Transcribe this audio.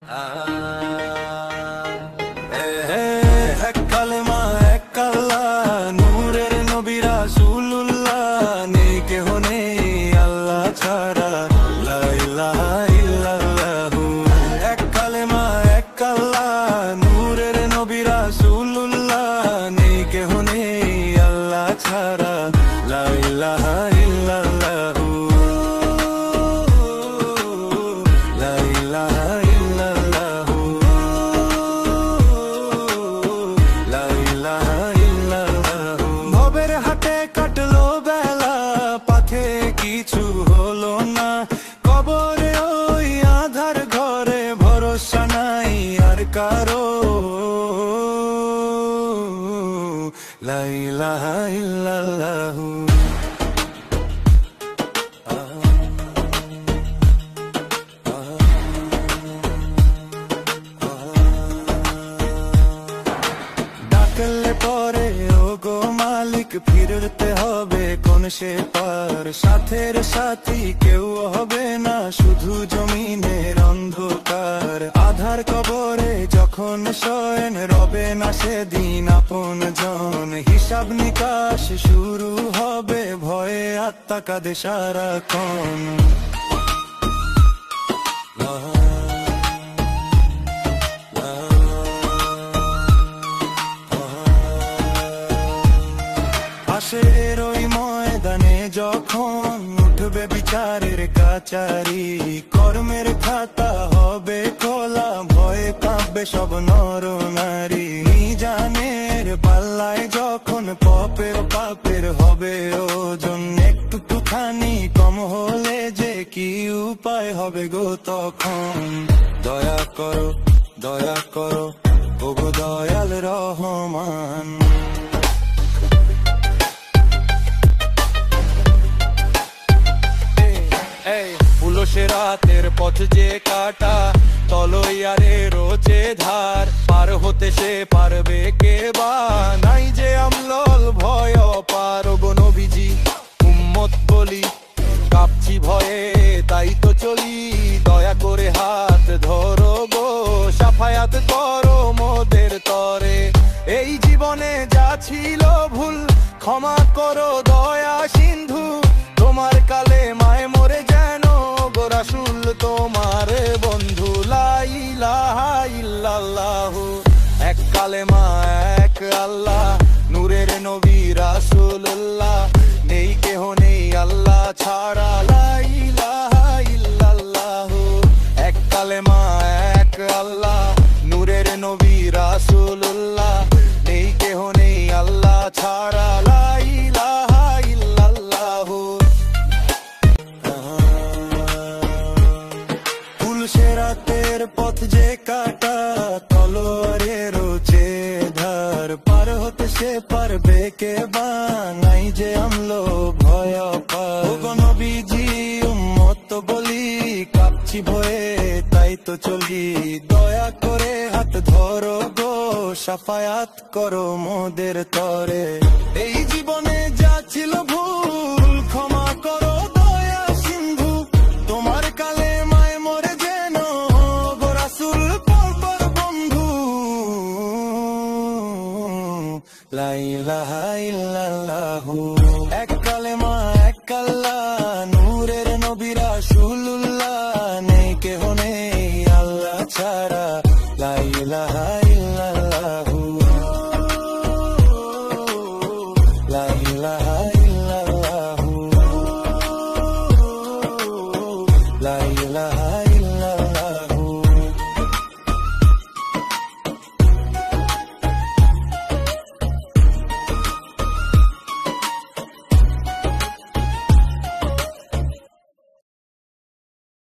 এক কালেমা এক আল্লাহ, নূরের নবী রাসূলুল্লাহ, নেই কেহ নেই আল্লাহ ছাড়া, লা ইলাহা ইল্লাল্লাহু। এক কালেমা এক আল্লাহ, নূরের নবী রাসূলুল্লাহ, নেই কেহ নেই আল্লাহ ছাড়া, লা ইলাহা ইল্লাল্লাহু। লা ইলাহা ইল্লাল্লাহু, লা ইলাহা ইল্লাল্লাহু। ভবের হাটে কাটলো বেলা, পাথে কিছু হলো না, কবরে ওই আধার ঘরে ভরসা নাই আর কারো, লা ইলাহা ইল্লাল্লাহু। ডাকলে পরে ও গো মালিক, ফিরতে হবে কোন সে পার, সাথের সাথী কেউ হবে না, শুধু জমিনের অন্ধকার। আধার কবরে যখন শয়ন, রবে না সেদিন আপন জন, হিসাব নিকাশ শুরু হবে, ভয়ে আত্মা কাঁদে সারাক্ষণ। পাশের ওই ময়দানে যখন উঠবে বিচারের কাচারি, কর্মের খাতা হবে খোলা, ভয়ে কাঁপবে সব নর নারী। মিজানের পাল্লায় যখন পাপের হবে ওজন, একটুখানি কম হলে যে কি উপায় হবে গো তখন। দয়া করো ওগো দয়াল রহমান। পুলসে রাতের পথ যে কাটা, তলোয়ারে রোজে ধার, পার হতে সে পারবে কে বা, নাই যে আমলল ভয় পার। গো নবীজি উম্মত বলি, কাঁপছি ভয়ে তাই তো চলি, দয়া করে হাত ধরো গো, সাফায়াত করো মোদের তরে। এই জীবনে যা ছিল ভুল, ক্ষমা করো দয়া সিন্ধু, তোমার কালেমায় মরে যেন গো রাসূল তোমার বন্ধু। লা ইলাহা ইল্লাল্লাহু, এক কালেমা এক আল্লাহ, নূরের নবী রাসূলুল্লাহ, নেই কেহ নেই আল্লাহ ছাড়া, লা ইলাহা ইল্লাল্লাহু। এক কালেমা এক আল্লাহ, নূরের নবী রাসূলুল্লাহ, নেই কেহ নেই আল্লাহ ছাড়া, লা ইলাহা ইল্লাল্লাহু। পুলসে রাতের পথ যে কাটা, তলোয়ারে রোজে ধার, পার হতে সে পারবে কে বা, নাই যে আমলো ভয় পার। ও গো নবীজি উম্মত বলি, কাঁপছি ভয়ে তাই তো চলি, দয়া করে হাত ধরো গো, সাফায়াত করো মোদের তরে। এই জীবনে যা ছিল ভুল, ক্ষমা করো দয়া সিন্ধু, তোমার কালেমায় মরে যেন গো রাসূল পর বন্ধু। লা ইলাহা ইল্লাল্লাহু, এক কালেমা এক আল্লাহ, নূরের নবী রাসূলুল্লাহ, নেই কেহ নেই আল্লাহ ছাড়া।